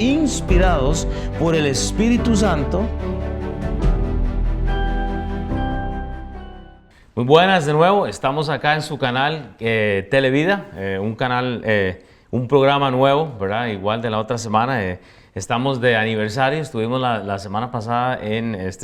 inspirados por el Espíritu Santo. Muy buenas de nuevo, estamos acá en su canal Televida, un programa nuevo, ¿verdad? Igual de la otra semana. Estamos de aniversario, estuvimos la semana pasada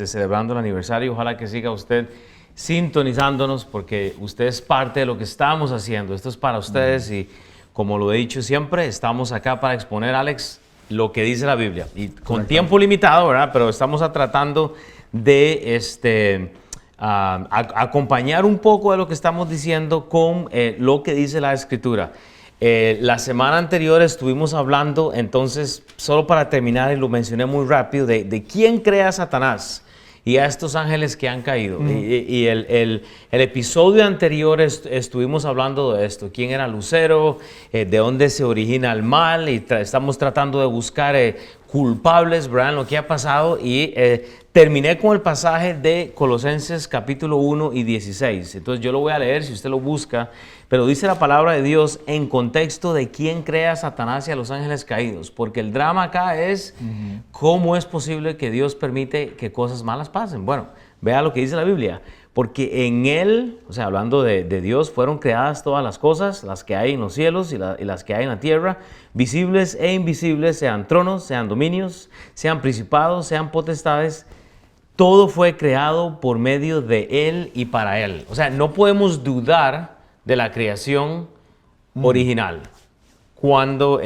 celebrando el aniversario. Ojalá que siga usted sintonizándonos porque usted es parte de lo que estamos haciendo. Esto es para ustedes y como lo he dicho siempre, estamos acá para exponer, Alex, lo que dice la Biblia. Y con tiempo limitado, ¿verdad? Pero estamos tratando de acompañar un poco de lo que estamos diciendo con lo que dice la Escritura. La semana anterior estuvimos hablando, entonces, solo para terminar, y lo mencioné muy rápido, de quién crea Satanás y a estos ángeles que han caído. Y el episodio anterior estuvimos hablando de esto, quién era Lucero, de dónde se origina el mal, y estamos tratando de buscar culpables, ¿verdad?, en lo que ha pasado, y terminé con el pasaje de Colosenses capítulo 1 y 16. Entonces yo lo voy a leer si usted lo busca, pero dice la palabra de Dios en contexto de quién crea a Satanás y a los ángeles caídos, porque el drama acá es cómo es posible que Dios permite que cosas malas pasen. Bueno, vea lo que dice la Biblia, porque en Él, o sea, hablando de Dios, fueron creadas todas las cosas, las que hay en los cielos y las que hay en la tierra, visibles e invisibles, sean tronos, sean dominios, sean principados, sean potestades. Todo fue creado por medio de Él y para Él. O sea, no podemos dudar de la creación original. Cuando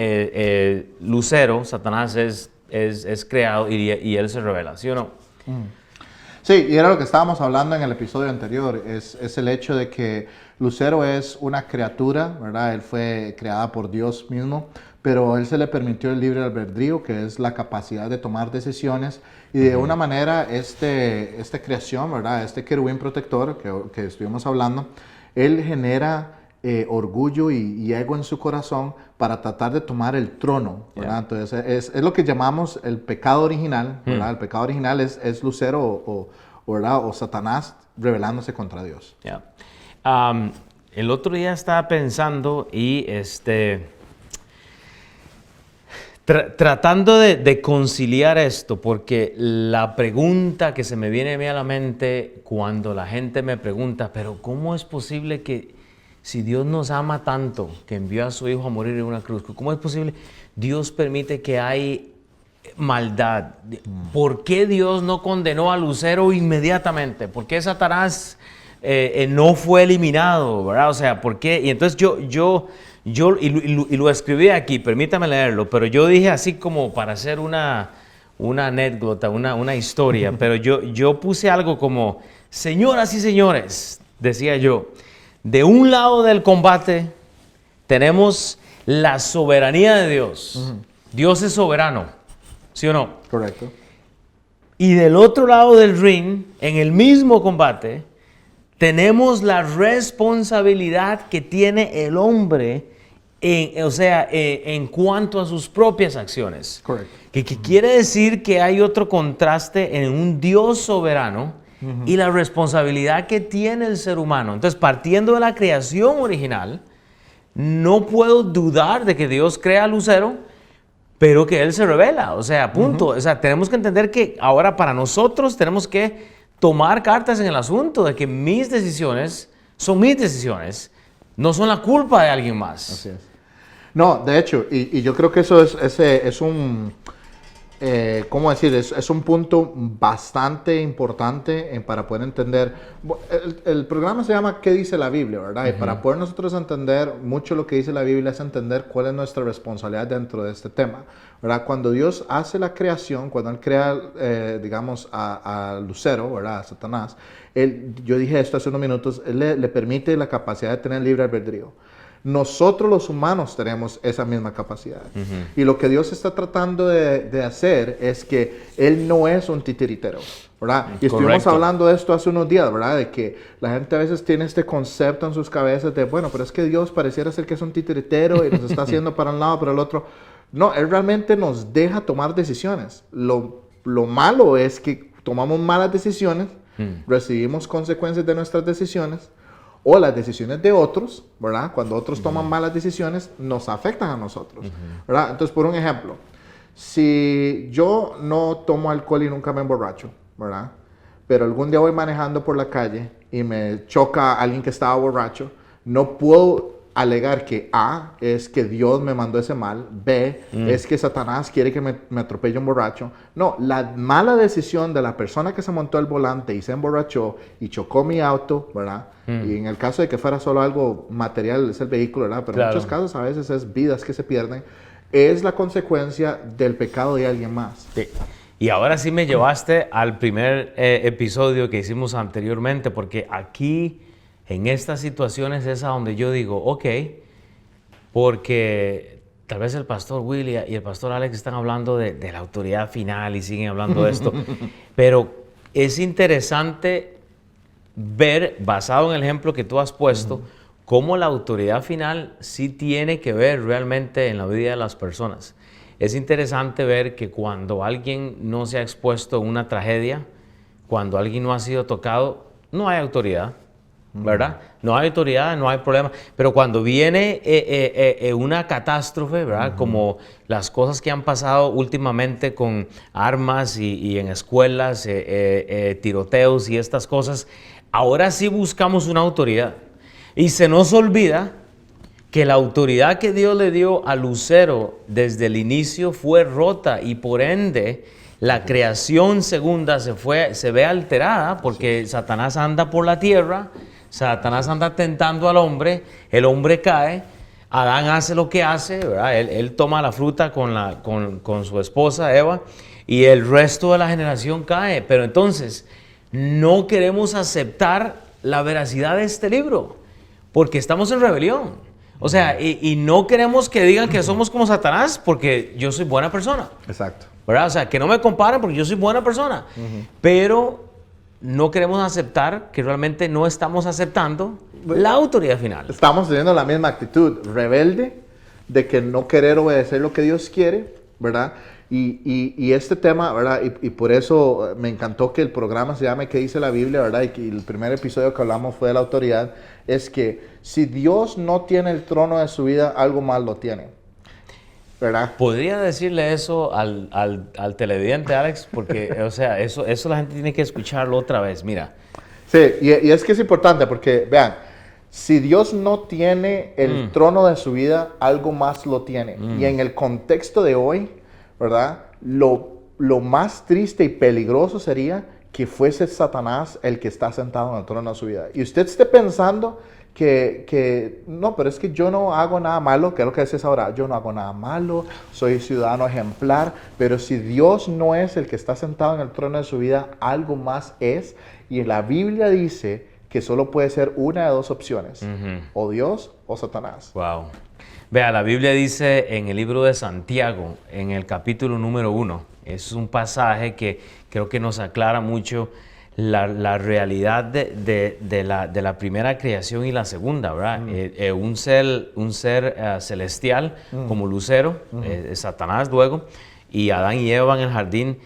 Lucero, Satanás, es creado y Él se revela, ¿sí o no? Sí, y era lo que estábamos hablando en el episodio anterior, es el hecho de que Lucero es una criatura, ¿verdad? Él fue creada por Dios mismo, pero él se le permitió el libre albedrío, que es la capacidad de tomar decisiones, y de una manera esta creación, ¿verdad? Este querubín protector que estuvimos hablando, él genera orgullo y ego en su corazón para tratar de tomar el trono, ¿verdad? Entonces es lo que llamamos el pecado original, ¿verdad? El pecado original es Lucero ¿verdad? O Satanás rebelándose contra Dios. El otro día estaba pensando y tratando de conciliar esto, porque la pregunta que se me viene a mí a la mente cuando la gente me pregunta, pero ¿cómo es posible que si Dios nos ama tanto, que envió a su Hijo a morir en una cruz, ¿cómo es posible Dios permite que hay maldad? ¿Por qué Dios no condenó a Lucero inmediatamente? ¿Por qué Satanás no fue eliminado, ¿verdad? O sea, ¿por qué? Y entonces yo lo escribí aquí, permítame leerlo, pero yo dije así como para hacer una anécdota, una historia, pero yo puse algo como, señoras y señores, decía yo, de un lado del combate tenemos la soberanía de Dios. Dios es soberano, ¿sí o no? Correcto. Y del otro lado del ring, en el mismo combate, tenemos la responsabilidad que tiene el hombre en cuanto a sus propias acciones. Correcto. Que quiere decir que hay otro contraste en un Dios soberano y la responsabilidad que tiene el ser humano. Entonces, partiendo de la creación original, no puedo dudar de que Dios crea a Lucero, pero que Él se revela. O sea, punto. O sea, tenemos que entender que ahora para nosotros tenemos que tomar cartas en el asunto de que mis decisiones son mis decisiones, no son la culpa de alguien más. Así es. No, de hecho, y yo creo que eso es un... ¿cómo decir? Es un punto bastante importante para poder entender. El programa se llama ¿Qué dice la Biblia?, ¿verdad? Y para poder nosotros entender mucho lo que dice la Biblia es entender cuál es nuestra responsabilidad dentro de este tema, ¿verdad? Cuando Dios hace la creación, cuando Él crea, digamos, a Lucero, ¿verdad? A Satanás, yo dije esto hace unos minutos, Él le permite la capacidad de tener libre albedrío. Nosotros los humanos tenemos esa misma capacidad. Y lo que Dios está tratando de hacer es que Él no es un titiritero, ¿verdad? Y estuvimos hablando de esto hace unos días, ¿verdad? De que la gente a veces tiene este concepto en sus cabezas de, bueno, pero es que Dios pareciera ser que es un titiritero y nos está haciendo para un lado, para el otro. No, Él realmente nos deja tomar decisiones. Lo malo es que tomamos malas decisiones, recibimos consecuencias de nuestras decisiones, o las decisiones de otros, ¿verdad? Cuando otros toman malas decisiones, nos afectan a nosotros, ¿verdad? Entonces, por un ejemplo, Si yo no tomo alcohol y nunca me emborracho, ¿verdad? Pero algún día voy manejando por la calle y me choca alguien que estaba borracho, no puedo alegar que A, es que Dios me mandó ese mal, B, es que Satanás quiere que me atropelle un borracho. No, la mala decisión de la persona que se montó al volante y se emborrachó y chocó mi auto, ¿verdad? Y en el caso de que fuera solo algo material, es el vehículo, ¿verdad? Pero en muchos casos a veces es vidas que se pierden, es la consecuencia del pecado de alguien más. Sí. Y ahora sí me llevaste al primer episodio que hicimos anteriormente, porque aquí, en estas situaciones, es a donde yo digo, ok, porque tal vez el pastor Willy y el pastor Alex están hablando de la autoridad final y siguen hablando de esto, pero es interesante ver, basado en el ejemplo que tú has puesto, cómo la autoridad final sí tiene que ver realmente en la vida de las personas. Es interesante ver que cuando alguien no se ha expuesto a una tragedia, cuando alguien no ha sido tocado, no hay autoridad, ¿verdad? No hay autoridad, no hay problema. Pero cuando viene una catástrofe, ¿verdad? Como las cosas que han pasado últimamente con armas y en escuelas, tiroteos y estas cosas, ahora sí buscamos una autoridad. Y se nos olvida que la autoridad que Dios le dio a Lucero desde el inicio fue rota y por ende la creación segunda se ve alterada porque Satanás anda por la tierra, Satanás anda tentando al hombre, el hombre cae, Adán hace lo que hace, ¿verdad? Él toma la fruta con su esposa Eva y el resto de la generación cae. Pero entonces no queremos aceptar la veracidad de este libro porque estamos en rebelión. O sea, y no queremos que digan que somos como Satanás porque yo soy buena persona. Exacto. ¿Verdad? O sea, que no me comparen porque yo soy buena persona. Pero no queremos aceptar que realmente no estamos aceptando la autoridad final. Estamos teniendo la misma actitud rebelde de que no querer obedecer lo que Dios quiere, ¿verdad? Y este tema, ¿verdad? Y por eso me encantó que el programa se llame ¿Qué dice la Biblia?, ¿verdad? Y que el primer episodio que hablamos fue de la autoridad. Es que si Dios no tiene el trono de su vida, algo más lo tiene, ¿verdad? ¿Podría decirle eso al televidente, Alex? Porque, o sea, eso la gente tiene que escucharlo otra vez, mira. Sí, y es que es importante porque, vean, si Dios no tiene el trono de su vida, algo más lo tiene. Y en el contexto de hoy, ¿verdad? Lo más triste y peligroso sería que fuese Satanás el que está sentado en el trono de su vida. Y usted esté pensando que no, pero es que yo no hago nada malo, que es lo que decías ahora, yo no hago nada malo, soy ciudadano ejemplar, pero si Dios no es el que está sentado en el trono de su vida, algo más es. Y la Biblia dice que solo puede ser una de dos opciones, o Dios o Satanás. Wow. Vea, la Biblia dice en el libro de Santiago, en el capítulo número 1, es un pasaje que creo que nos aclara mucho la realidad de la primera creación y la segunda, ¿verdad? Un ser celestial como Lucero, Satanás luego, y Adán y Eva en el jardín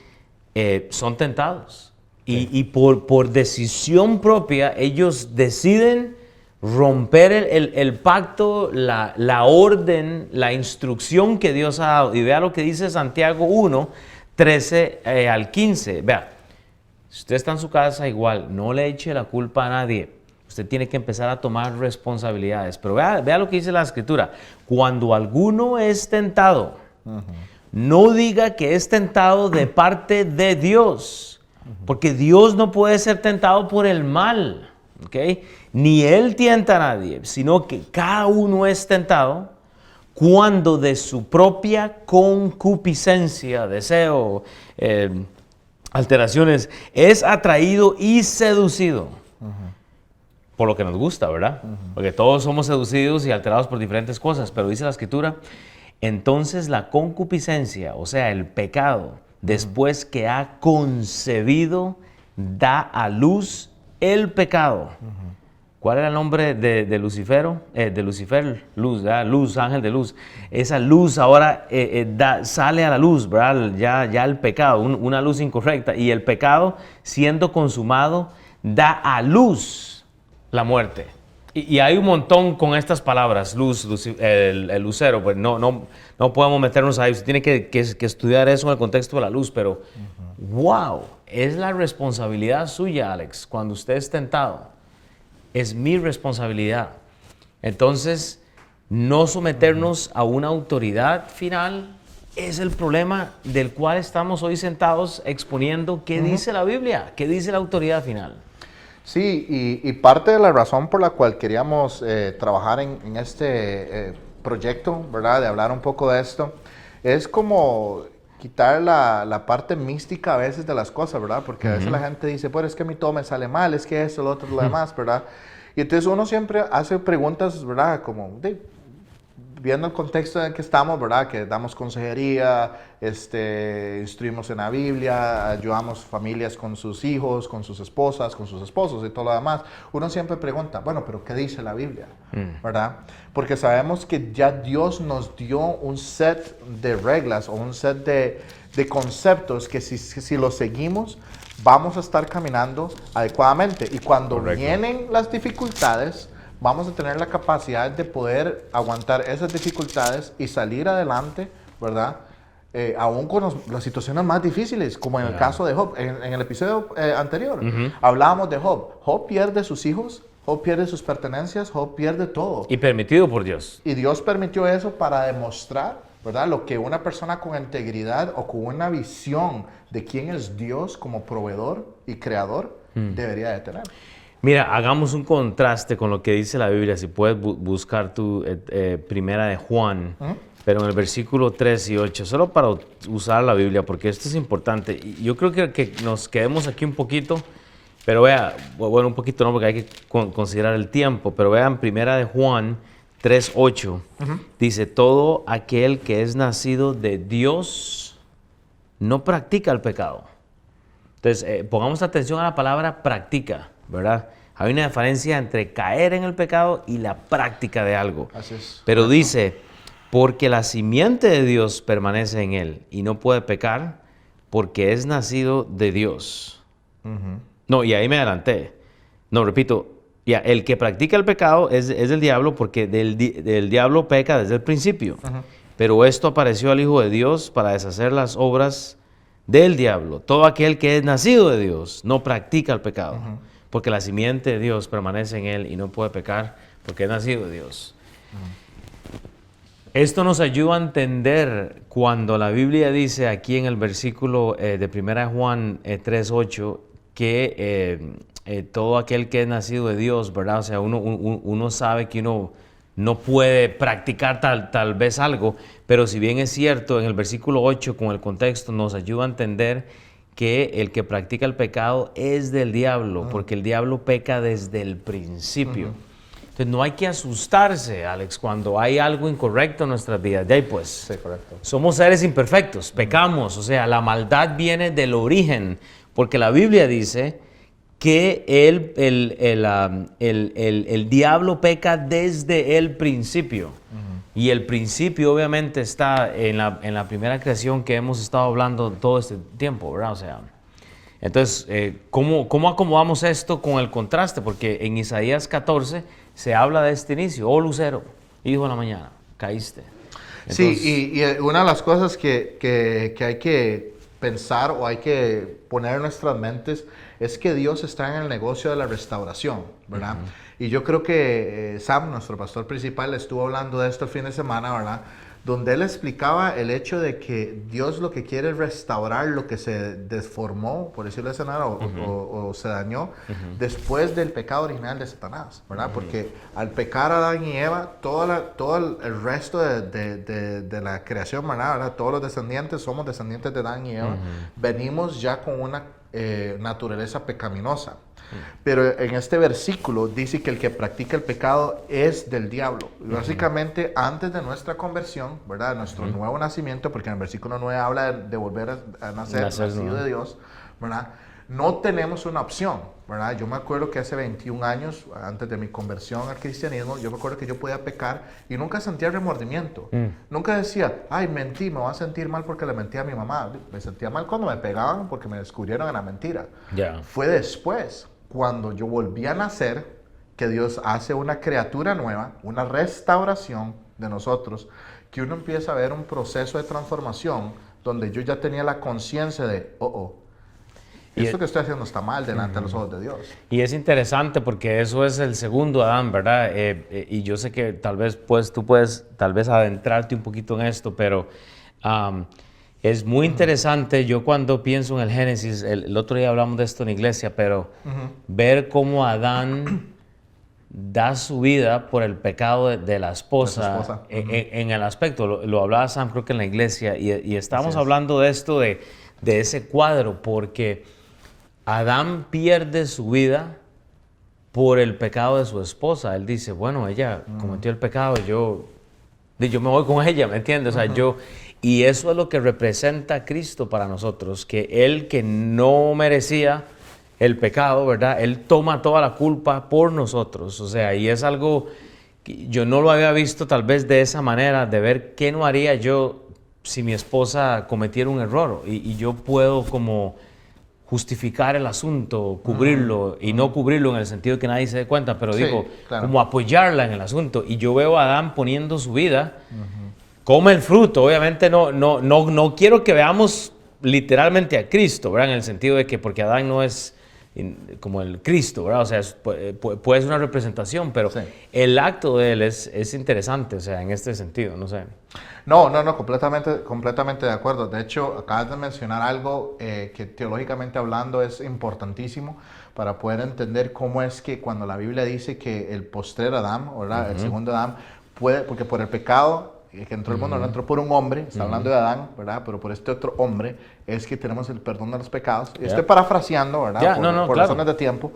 son tentados. Y por decisión propia ellos deciden romper el pacto, la orden, la instrucción que Dios ha dado. Y vea lo que dice Santiago 1, 13 al 15. Vea, si usted está en su casa igual, no le eche la culpa a nadie. Usted tiene que empezar a tomar responsabilidades. Pero vea lo que dice la Escritura. Cuando alguno es tentado, no diga que es tentado de parte de Dios. Porque Dios no puede ser tentado por el mal. ¿Okay? Ni Él tienta a nadie, sino que cada uno es tentado cuando de su propia concupiscencia, deseo, alteraciones, es atraído y seducido. Por lo que nos gusta, ¿verdad? Porque todos somos seducidos y alterados por diferentes cosas, pero dice la Escritura, entonces la concupiscencia, o sea, el pecado, después que ha concebido, da a luz el pecado. ¿Cuál era el nombre de Lucifero? De Lucifer, luz, ¿verdad? Luz, ángel de luz. Esa luz ahora sale a la luz, ¿verdad? Ya el pecado, una luz incorrecta. Y el pecado, siendo consumado, da a luz la muerte. Y hay un montón con estas palabras, el lucero, pues no podemos meternos ahí, usted tiene que estudiar eso en el contexto de la luz, pero wow, es la responsabilidad suya, Alex, cuando usted es tentado, es mi responsabilidad. Entonces, no someternos a una autoridad final es el problema del cual estamos hoy sentados exponiendo qué dice la Biblia, qué dice la autoridad final. Sí, y parte de la razón por la cual queríamos trabajar en este proyecto, ¿verdad? De hablar un poco de esto, es como quitar la parte mística a veces de las cosas, ¿verdad? Porque a veces la gente dice, pues es que a mí todo me sale mal, es que esto, lo otro, lo demás, ¿verdad? Y entonces uno siempre hace preguntas, ¿verdad? Como, viendo el contexto en el que estamos, ¿verdad? Que damos consejería, instruimos en la Biblia, ayudamos familias con sus hijos, con sus esposas, con sus esposos y todo lo demás. Uno siempre pregunta, bueno, pero ¿qué dice la Biblia? ¿Verdad? Porque sabemos que ya Dios nos dio un set de reglas o un set de conceptos que si los seguimos, vamos a estar caminando adecuadamente. Y cuando vienen las dificultades, vamos a tener la capacidad de poder aguantar esas dificultades y salir adelante, ¿verdad? Aún con las situaciones más difíciles, como en el caso de Job. En el episodio anterior hablábamos de Job. Job pierde sus hijos, Job pierde sus pertenencias, Job pierde todo. Y permitido por Dios. Y Dios permitió eso para demostrar, ¿verdad? Lo que una persona con integridad o con una visión de quién es Dios como proveedor y creador debería de tener. Mira, hagamos un contraste con lo que dice la Biblia. Si puedes buscar tu primera de Juan, pero en el versículo 3 y 8, solo para usar la Biblia, porque esto es importante. Y yo creo que nos quedemos aquí un poquito, pero vea, bueno, un poquito no, porque hay que considerar el tiempo, pero vean, primera de Juan 3, 8, dice, todo aquel que es nacido de Dios no practica el pecado. Entonces, pongamos atención a la palabra practica, ¿verdad? Hay una diferencia entre caer en el pecado y la práctica de algo. Así es. Pero dice, porque la simiente de Dios permanece en él y no puede pecar porque es nacido de Dios. No, y ahí me adelanté. No, repito, ya, el que practica el pecado es del diablo porque del diablo peca desde el principio. Pero esto apareció al Hijo de Dios para deshacer las obras del diablo. Todo aquel que es nacido de Dios no practica el pecado. Porque la simiente de Dios permanece en él y no puede pecar porque es nacido de Dios. Esto nos ayuda a entender cuando la Biblia dice aquí en el versículo de 1 Juan 3:8 que todo aquel que es nacido de Dios, ¿verdad? O sea, uno sabe que uno no puede practicar tal vez algo, pero si bien es cierto, en el versículo 8 con el contexto nos ayuda a entender que el que practica el pecado es del diablo, porque el diablo peca desde el principio. Entonces no hay que asustarse, Alex, cuando hay algo incorrecto en nuestras vidas. De ahí pues, Sí, correcto. somos seres imperfectos, pecamos, o sea, la maldad viene del origen, porque la Biblia dice que el diablo peca desde el principio. Y el principio obviamente está en la primera creación que hemos estado hablando todo este tiempo, ¿verdad? O sea, entonces, ¿cómo acomodamos esto con el contraste? Porque en Isaías 14 se habla de este inicio. Oh, lucero, hijo de la mañana, caíste. Entonces, sí, y una de las cosas que hay que pensar o hay que poner en nuestras mentes es que Dios está en el negocio de la restauración, ¿verdad? Y yo creo que Sam, nuestro pastor principal, estuvo hablando de esto el fin de semana, ¿verdad? Donde él explicaba el hecho de que Dios lo que quiere es restaurar lo que se deformó, por decirlo de esa manera, o se dañó después del pecado original de Satanás, ¿verdad? Porque al pecar Adán y Eva, todo el resto de la creación, ¿verdad? Todos los descendientes, somos descendientes de Adán y Eva, venimos ya con una naturaleza pecaminosa. Pero en este versículo dice que el que practica el pecado es del diablo. Básicamente, antes de nuestra conversión, ¿verdad? Nuestro nuevo nacimiento, porque en el versículo 9 habla de volver a nacer, nacido de Dios, ¿verdad? No tenemos una opción, ¿verdad? Yo me acuerdo que hace 21 años, antes de mi conversión al cristianismo, yo me acuerdo que yo podía pecar y nunca sentía remordimiento. Nunca decía, ay, mentí, me voy a sentir mal porque le mentí a mi mamá. Me sentía mal cuando me pegaban porque me descubrieron en la mentira. Fue después, cuando yo volví a nacer, que Dios hace una criatura nueva, una restauración de nosotros, que uno empieza a ver un proceso de transformación donde yo ya tenía la conciencia de, esto que estoy haciendo está mal delante de los ojos de Dios. Y es interesante porque eso es el segundo Adán, ¿verdad? Y yo sé que tal vez tú puedes tal vez adentrarte un poquito en esto, pero es muy interesante. Yo cuando pienso en el Génesis, el otro día hablamos de esto en iglesia, pero ver cómo Adán da su vida por el pecado de la esposa, en el aspecto, lo hablaba Sam creo que en la iglesia, y estamos hablando de esto, de ese cuadro, porque Adán pierde su vida por el pecado de su esposa. Él dice, bueno, ella cometió el pecado, yo me voy con ella, ¿me entiendes? O sea, y eso es lo que representa Cristo para nosotros, que Él que no merecía el pecado, ¿verdad? Él toma toda la culpa por nosotros. O sea, y es algo que yo no lo había visto tal vez de esa manera, de ver qué no haría yo si mi esposa cometiera un error. Y yo puedo como justificar el asunto, cubrirlo, y no cubrirlo en el sentido de que nadie se dé cuenta, pero digo, claro, como apoyarla en el asunto. Y yo veo a Adán poniendo su vida, come el fruto. Obviamente no quiero que veamos literalmente a Cristo, ¿verdad? En el sentido de que porque Adán no es como el Cristo, ¿verdad? O sea, puede ser una representación, pero el acto de él es interesante, o sea, en este sentido, no sé. No, completamente de acuerdo. De hecho, acabas de mencionar algo que teológicamente hablando es importantísimo para poder entender cómo es que cuando la Biblia dice que el postrer Adán, ¿verdad? El segundo Adán, porque por el pecado que entró al mundo, no entró por un hombre, está hablando de Adán, ¿verdad? Pero por este otro hombre es que tenemos el perdón de los pecados. Estoy parafraseando, ¿verdad? Por razones de tiempo.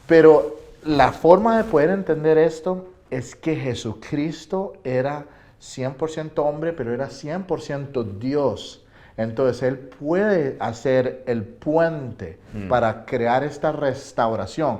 Pero la forma de poder entender esto es que Jesucristo era 100% hombre, pero era 100% Dios. Entonces Él puede hacer el puente para crear esta restauración.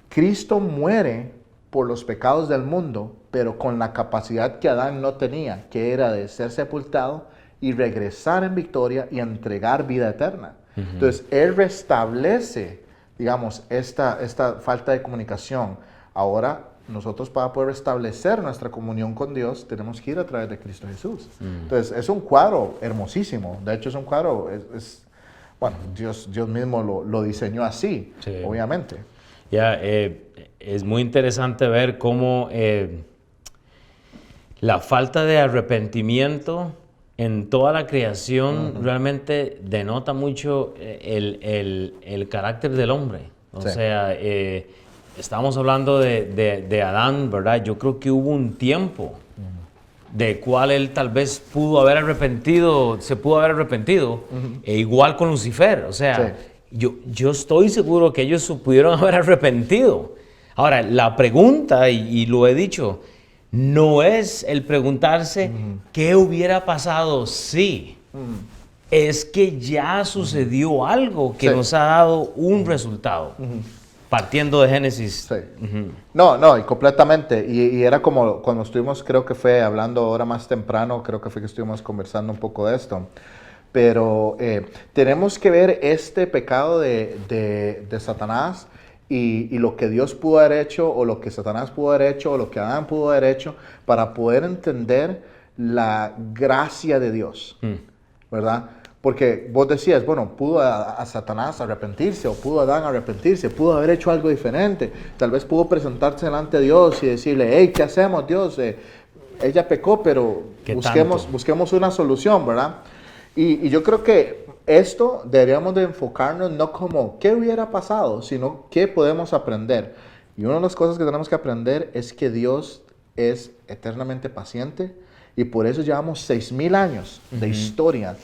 Cristo muere por los pecados del mundo, pero con la capacidad que Adán no tenía, que era de ser sepultado y regresar en victoria y entregar vida eterna. Entonces, Él restablece, digamos, esta falta de comunicación. Ahora, nosotros para poder restablecer nuestra comunión con Dios, tenemos que ir a través de Cristo Jesús. Entonces, es un cuadro hermosísimo. De hecho, es un cuadro, bueno, Dios mismo lo diseñó así, obviamente. Es muy interesante ver cómo la falta de arrepentimiento en toda la creación realmente denota mucho el carácter del hombre. O sea, estamos hablando de Adán, ¿verdad? Yo creo que hubo un tiempo de cual él tal vez se pudo haber arrepentido, e igual con Lucifer. O sea, yo estoy seguro que ellos se pudieron haber arrepentido. Ahora, la pregunta, y lo he dicho, no es el preguntarse qué hubiera pasado si. Es que ya sucedió algo que nos ha dado un resultado. Partiendo de Génesis. No, y completamente. Y era como cuando estuvimos, creo que fue hablando ahora más temprano, creo que fue que estuvimos conversando un poco de esto. Pero tenemos que ver este pecado de Satanás y lo que Dios pudo haber hecho, o lo que Satanás pudo haber hecho, o lo que Adán pudo haber hecho, para poder entender la gracia de Dios, ¿verdad? Porque vos decías, bueno, pudo a Satanás arrepentirse, o pudo Adán arrepentirse, pudo haber hecho algo diferente, tal vez pudo presentarse delante de Dios y decirle, hey, ¿qué hacemos, Dios? Ella pecó, pero busquemos una solución, ¿verdad? Y yo creo que esto deberíamos de enfocarnos no como qué hubiera pasado, sino qué podemos aprender. Y una de las cosas que tenemos que aprender es que Dios es eternamente paciente, y por eso llevamos 6,000 años de historia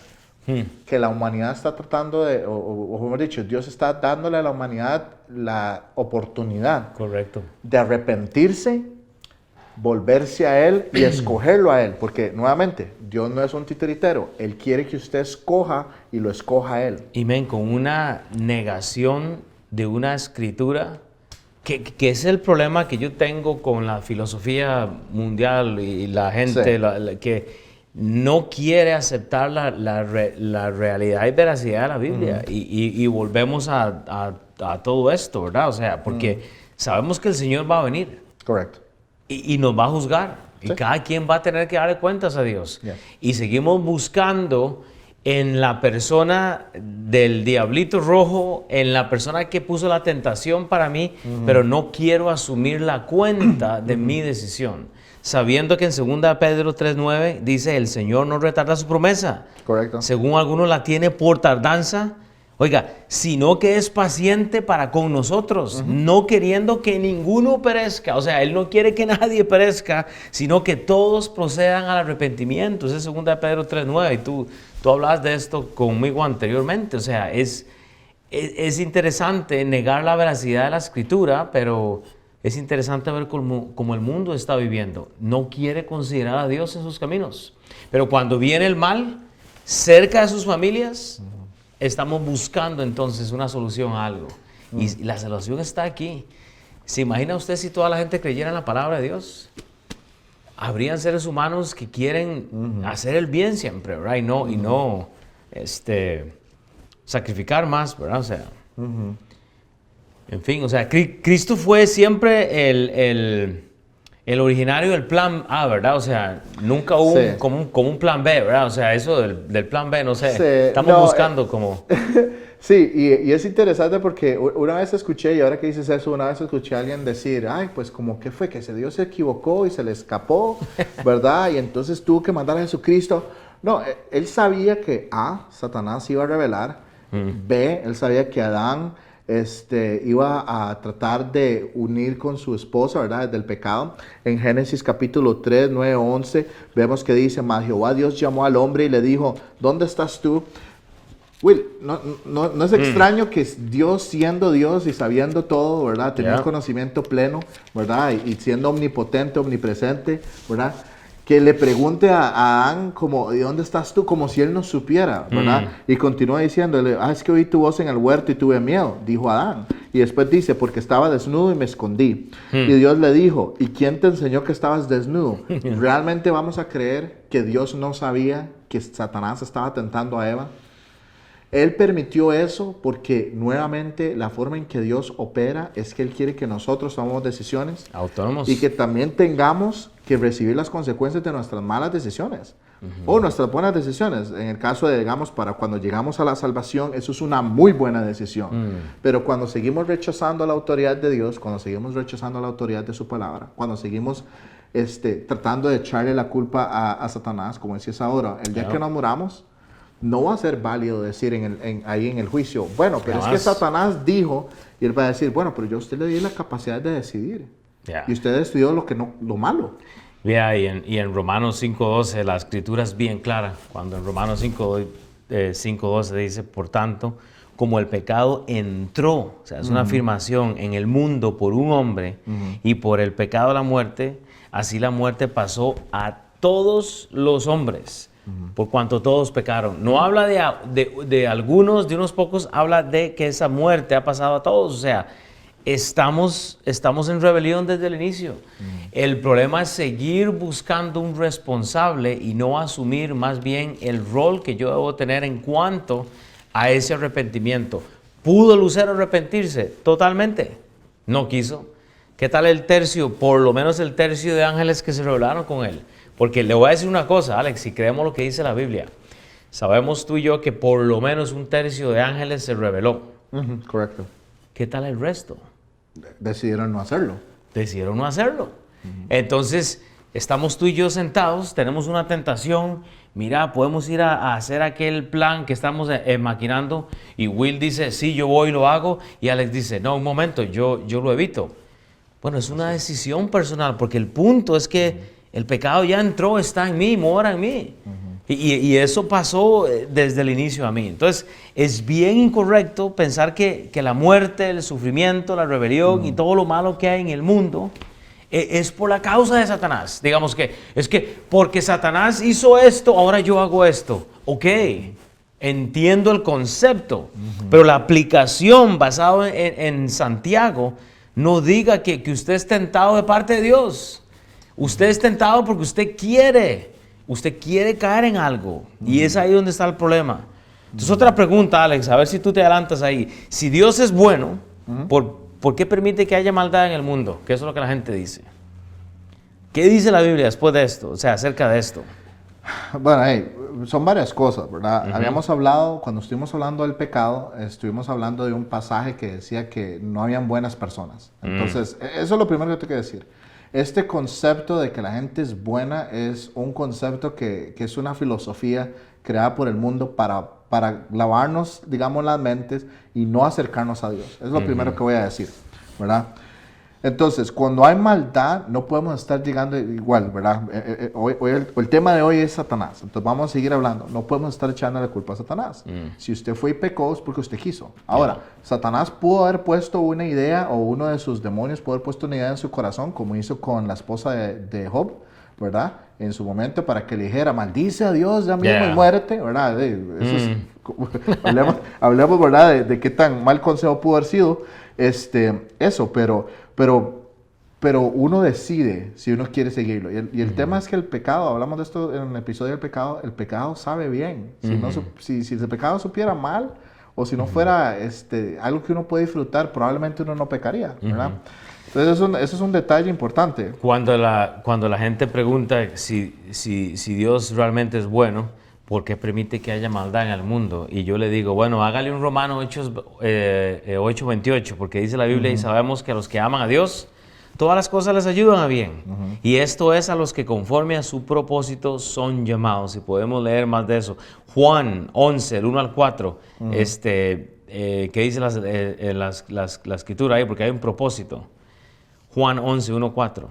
que la humanidad está tratando de, o mejor dicho, Dios está dándole a la humanidad la oportunidad de arrepentirse, volverse a Él y escogerlo a Él, porque nuevamente Dios no es un titiritero, Él quiere que usted escoja y lo escoja a Él. Y con una negación de una escritura que es el problema que yo tengo con la filosofía mundial y la gente que no quiere aceptar la realidad y veracidad de la Biblia. Y volvemos a a todo esto, ¿verdad? O sea, porque sabemos que el Señor va a venir. Correcto. Y nos va a juzgar. Sí. Y cada quien va a tener que darle cuentas a Dios. Yeah. Y seguimos buscando en la persona del diablito rojo, en la persona que puso la tentación para mí, pero no quiero asumir la cuenta de mi decisión. Sabiendo que en 2 Pedro 3:9 dice, el Señor no retarda su promesa. Correcto. Según algunos la tiene por tardanza, oiga, sino que es paciente para con nosotros, no queriendo que ninguno perezca. O sea, Él no quiere que nadie perezca, sino que todos procedan al arrepentimiento. Ese es 2 Pedro 3:9 y tú hablabas de esto conmigo anteriormente. O sea, es interesante negar la veracidad de la Escritura, pero es interesante ver cómo el mundo está viviendo. No quiere considerar a Dios en sus caminos. Pero cuando viene el mal cerca de sus familias, estamos buscando entonces una solución a algo. Y la solución está aquí. ¿Se imagina usted si toda la gente creyera en la palabra de Dios? Habrían seres humanos que quieren hacer el bien siempre, ¿verdad? Y no sacrificar más, ¿verdad? O sea, en fin, o sea, Cristo fue siempre el originario del plan A, ¿verdad? O sea, nunca hubo como un plan B, ¿verdad? O sea, eso del plan B, no sé, estamos buscando como... Sí, y es interesante porque una vez escuché, y ahora que dices eso, una vez escuché a alguien decir, ay, pues como que fue que ese Dios se equivocó y se le escapó, ¿verdad? Y entonces tuvo que mandar a Jesucristo. No, él sabía que A, Satanás iba a revelar, B, él sabía que Adán iba a tratar de unir con su esposa, ¿verdad? Desde el pecado. En Génesis capítulo 3, 9, 11, vemos que dice, mas Jehová Dios llamó al hombre y le dijo, ¿dónde estás tú? Will, no es extraño que Dios, siendo Dios y sabiendo todo, ¿verdad? Teniendo conocimiento pleno, ¿verdad? Y siendo omnipotente, omnipresente, ¿verdad? Que le pregunte a Adán como, ¿de dónde estás tú? Como si él no supiera, ¿verdad? Y continúa diciéndole, es que oí tu voz en el huerto y tuve miedo, dijo Adán. Y después dice, porque estaba desnudo y me escondí. Y Dios le dijo, ¿y quién te enseñó que estabas desnudo? ¿Realmente vamos a creer que Dios no sabía que Satanás estaba tentando a Eva? Él permitió eso porque nuevamente la forma en que Dios opera es que Él quiere que nosotros tomemos decisiones autónomos y que también tengamos que recibir las consecuencias de nuestras malas decisiones o nuestras buenas decisiones. En el caso de, digamos, para cuando llegamos a la salvación, eso es una muy buena decisión. Pero cuando seguimos rechazando la autoridad de Dios, cuando seguimos rechazando la autoridad de su palabra, cuando seguimos tratando de echarle la culpa a Satanás, como decías ahora, el día que nos muramos, no va a ser válido decir ahí en el juicio, bueno, pero es que Satanás dijo, y él va a decir, bueno, pero yo a usted le di la capacidad de decidir. Y usted decidió lo malo. Y en Romanos 5:12 la escritura es bien clara. Cuando en Romanos 5:12 dice, por tanto, como el pecado entró, o sea, es una afirmación en el mundo por un hombre, y por el pecado la muerte, así la muerte pasó a todos los hombres. Por cuanto todos pecaron. No habla de algunos, de unos pocos, habla de que esa muerte ha pasado a todos. O sea, estamos en rebelión desde el inicio. El problema es seguir buscando un responsable y no asumir más bien el rol que yo debo tener en cuanto a ese arrepentimiento. ¿Pudo Lucero arrepentirse? Totalmente. No quiso. ¿Qué tal el tercio? Por lo menos el tercio de ángeles que se rebelaron con él. Porque le voy a decir una cosa, Alex, si creemos lo que dice la Biblia, sabemos tú y yo que por lo menos un tercio de ángeles se rebeló. Correcto. ¿Qué tal el resto? Decidieron no hacerlo. Decidieron no hacerlo. Entonces, estamos tú y yo sentados, tenemos una tentación, mira, podemos ir a hacer aquel plan que estamos maquinando, y Will dice, sí, yo voy y lo hago, y Alex dice, no, un momento, yo lo evito. Bueno, es una decisión personal, porque el punto es que el pecado ya entró, está en mí, mora en mí. Y eso pasó desde el inicio a mí. Entonces, es bien incorrecto pensar que la muerte, el sufrimiento, la rebelión y todo lo malo que hay en el mundo es por la causa de Satanás. Digamos que es que porque Satanás hizo esto, ahora yo hago esto. Ok, entiendo el concepto, pero la aplicación basada en Santiago no diga que usted es tentado de parte de Dios. Usted es tentado porque usted quiere caer en algo, y es ahí donde está el problema. Entonces, otra pregunta, Alex, a ver si tú te adelantas ahí. Si Dios es bueno, ¿Por qué permite que haya maldad en el mundo? Que eso es lo que la gente dice. ¿Qué dice la Biblia después de esto? O sea, acerca de esto. Bueno, son varias cosas, ¿verdad? Habíamos hablado, cuando estuvimos hablando del pecado, estuvimos hablando de un pasaje que decía que no habían buenas personas. Entonces, eso es lo primero que tengo que decir. Este concepto de que la gente es buena es un concepto que es una filosofía creada por el mundo para lavarnos, digamos, las mentes y no acercarnos a Dios. Es lo primero que voy a decir, ¿verdad? Entonces, cuando hay maldad, no podemos estar llegando igual, ¿verdad? El tema de hoy es Satanás. Entonces, vamos a seguir hablando. No podemos estar echando la culpa a Satanás. Si usted fue y pecó, es porque usted quiso. Ahora, Satanás pudo haber puesto una idea, o uno de sus demonios pudo haber puesto una idea en su corazón, como hizo con la esposa de Job, ¿verdad? En su momento, para que le dijera, maldice a Dios, ya mismo y muérete, ¿verdad? Eso es, hablemos, ¿verdad? De qué tan mal consejo pudo haber sido eso, pero uno decide si uno quiere seguirlo. Y el tema es que el pecado, hablamos de esto en el episodio del el pecado sabe bien. Si el pecado supiera mal, o si no fuera algo que uno puede disfrutar, probablemente uno no pecaría, ¿verdad? Entonces eso es un detalle importante. Cuando la gente pregunta si Dios realmente es bueno, ¿por qué permite que haya maldad en el mundo? Y yo le digo, bueno, hágale un Romano 8:28, porque dice la Biblia y sabemos que a los que aman a Dios, todas las cosas les ayudan a bien. Y esto es a los que conforme a su propósito son llamados. Y podemos leer más de eso. Juan 11, el 1 al 4, que dice la escritura ahí, porque hay un propósito. Juan 11, 1, 4.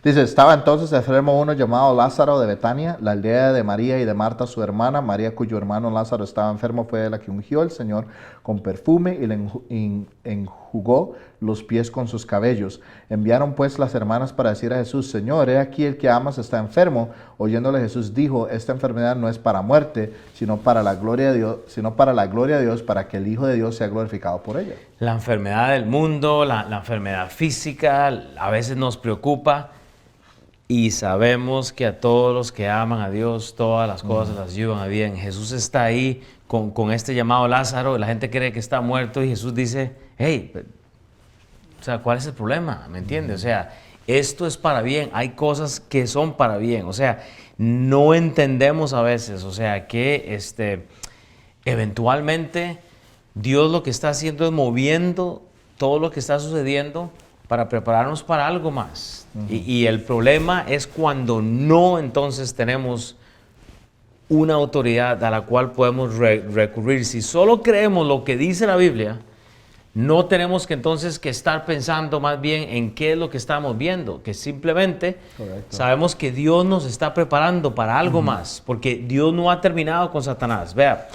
Dice, estaba entonces enfermo uno llamado Lázaro de Betania, la aldea de María y de Marta su hermana. María, cuyo hermano Lázaro estaba enfermo, fue la que ungió al Señor con perfume y le enjugó los pies con sus cabellos. Enviaron pues las hermanas para decir a Jesús, Señor, he aquí el que amas está enfermo. Oyéndole Jesús dijo, esta enfermedad no es para muerte, sino para la gloria de Dios, para que el Hijo de Dios sea glorificado por ella. La enfermedad del mundo, la enfermedad física, a veces nos preocupa. Y sabemos que a todos los que aman a Dios, todas las cosas las ayudan a bien. Jesús está ahí con este llamado Lázaro, la gente cree que está muerto y Jesús dice, hey, o sea, ¿cuál es el problema? ¿Me entiendes? O sea, esto es para bien, hay cosas que son para bien. O sea, no entendemos a veces, o sea, que eventualmente Dios lo que está haciendo es moviendo todo lo que está sucediendo para prepararnos para algo más. Y el problema es cuando no entonces tenemos una autoridad a la cual podemos recurrir. Si solo creemos lo que dice la Biblia, no tenemos que entonces que estar pensando más bien en qué es lo que estamos viendo, que simplemente sabemos que Dios nos está preparando para algo más, porque Dios no ha terminado con Satanás. Vea,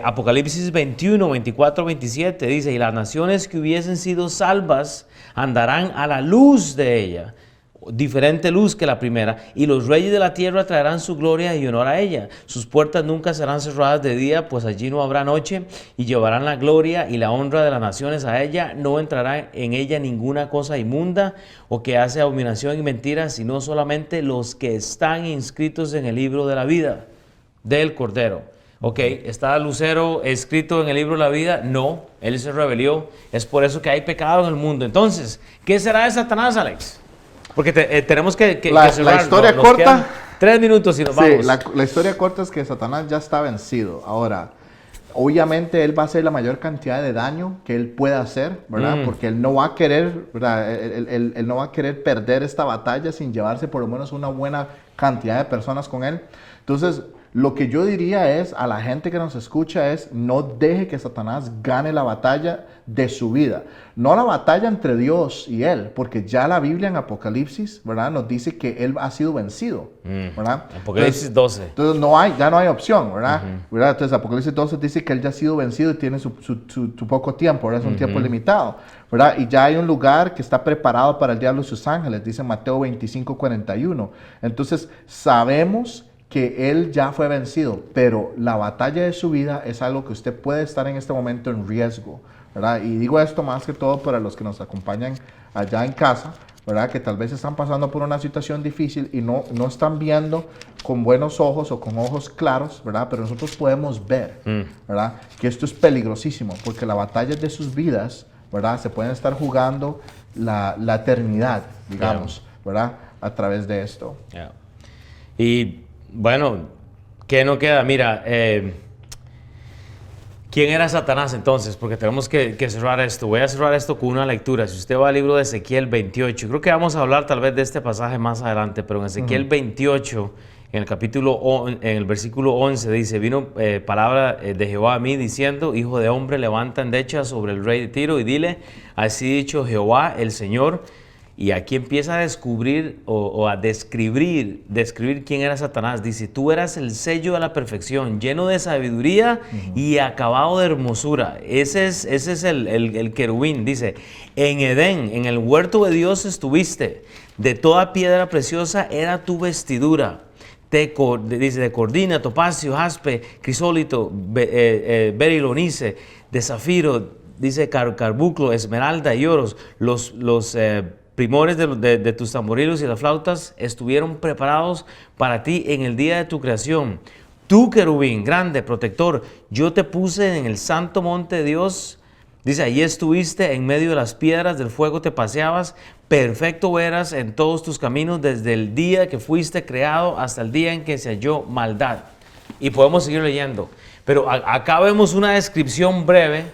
Apocalipsis 21, 24, 27 dice, y las naciones que hubiesen sido salvas andarán a la luz de ella, diferente luz que la primera, y los reyes de la tierra traerán su gloria y honor a ella. Sus puertas nunca serán cerradas de día, pues allí no habrá noche, y llevarán la gloria y la honra de las naciones a ella. No entrará en ella ninguna cosa inmunda o que hace abominación y mentira, sino solamente los que están inscritos en el libro de la vida del Cordero. Ok, ¿está Lucero escrito en el libro de la vida? No, él se rebelió. Es por eso que hay pecado en el mundo. Entonces, ¿qué será de Satanás, Alex? Porque tenemos que cerrar. La historia corta. 3 minutos y nos vamos. La historia corta es que Satanás ya está vencido. Ahora, obviamente él va a hacer la mayor cantidad de daño que él pueda hacer, ¿verdad? Porque él no va a querer, ¿verdad? Él no va a querer perder esta batalla sin llevarse por lo menos una buena cantidad de personas con él. Entonces, lo que yo diría es a la gente que nos escucha es no deje que Satanás gane la batalla de su vida. No la batalla entre Dios y él, porque ya la Biblia en Apocalipsis, ¿verdad? Nos dice que él ha sido vencido, ¿verdad? Apocalipsis 12. Entonces ya no hay opción, ¿verdad? ¿verdad? Entonces Apocalipsis 12 dice que él ya ha sido vencido y tiene su poco tiempo, ¿verdad? Es un tiempo limitado, ¿verdad? Y ya hay un lugar que está preparado para el diablo y sus ángeles, dice Mateo 25, 41. Entonces sabemos que él ya fue vencido, pero la batalla de su vida es algo que usted puede estar en este momento en riesgo, ¿verdad? Y digo esto más que todo para los que nos acompañan allá en casa, ¿verdad? Que tal vez están pasando por una situación difícil y no están viendo con buenos ojos o con ojos claros, ¿verdad? Pero nosotros podemos ver, ¿verdad? Que esto es peligrosísimo, porque la batalla de sus vidas, ¿verdad? Se pueden estar jugando la eternidad, digamos, ¿verdad? A través de esto. Yeah. Y bueno, ¿qué no queda? Mira, ¿quién era Satanás entonces? Porque tenemos que cerrar esto. Voy a cerrar esto con una lectura. Si usted va al libro de Ezequiel 28, creo que vamos a hablar tal vez de este pasaje más adelante, pero en Ezequiel 28, en el versículo 11 dice, vino palabra de Jehová a mí diciendo, hijo de hombre, levanta endecha sobre el rey de Tiro y dile, así dicho Jehová el Señor. Y aquí empieza a descubrir o a describir quién era Satanás. Dice, tú eras el sello de la perfección, lleno de sabiduría y acabado de hermosura. Ese es el querubín. Dice, en Edén, en el huerto de Dios estuviste. De toda piedra preciosa era tu vestidura. Dice, de cordina, topacio, jaspe, crisólito, berilonice, de zafiro, dice carbunclo, esmeralda y oros. Los primores de tus tamborilos y las flautas estuvieron preparados para ti en el día de tu creación. Tú, querubín, grande, protector, yo te puse en el santo monte de Dios. Dice, allí estuviste en medio de las piedras del fuego, te paseabas, perfecto eras en todos tus caminos desde el día que fuiste creado hasta el día en que se halló maldad. Y podemos seguir leyendo. Pero acá vemos una descripción breve,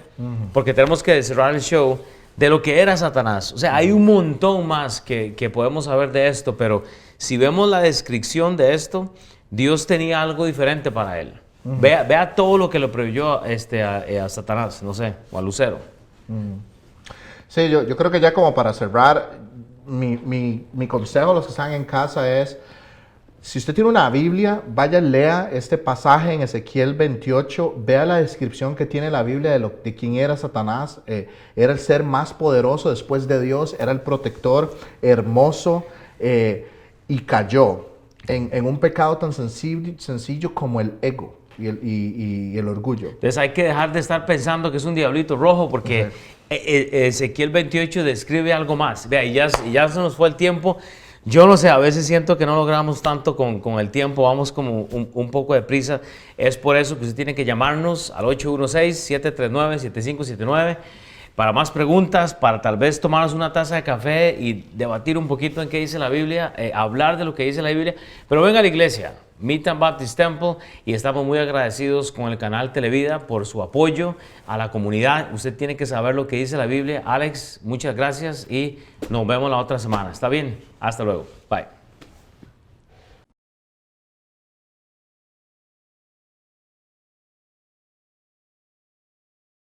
porque tenemos que cerrar el show, de lo que era Satanás. O sea, hay un montón más que podemos saber de esto, pero si vemos la descripción de esto, Dios tenía algo diferente para él. Vea todo lo que le prohibió a Satanás, no sé, o a Lucero. Sí, yo creo que ya como para cerrar, mi consejo a los que están en casa es, si usted tiene una Biblia, vaya, lea este pasaje en Ezequiel 28, vea la descripción que tiene la Biblia de quién era Satanás. Era el ser más poderoso después de Dios, era el protector hermoso y cayó en un pecado tan sencillo como el ego y el orgullo. Entonces hay que dejar de estar pensando que es un diablito rojo porque Ezequiel 28 describe algo más. Vea, y ya se nos fue el tiempo. Yo no sé, a veces siento que no logramos tanto con el tiempo, vamos como un poco de prisa. Es por eso que usted tiene que llamarnos al 816-739-7579 para más preguntas, para tal vez tomarnos una taza de café y debatir un poquito en qué dice la Biblia, hablar de lo que dice la Biblia. Pero venga a la iglesia, Midtown Baptist Temple, y estamos muy agradecidos con el canal Televida por su apoyo a la comunidad. Usted tiene que saber lo que dice la Biblia. Alex, muchas gracias y nos vemos la otra semana. ¿Está bien? Hasta luego. Bye.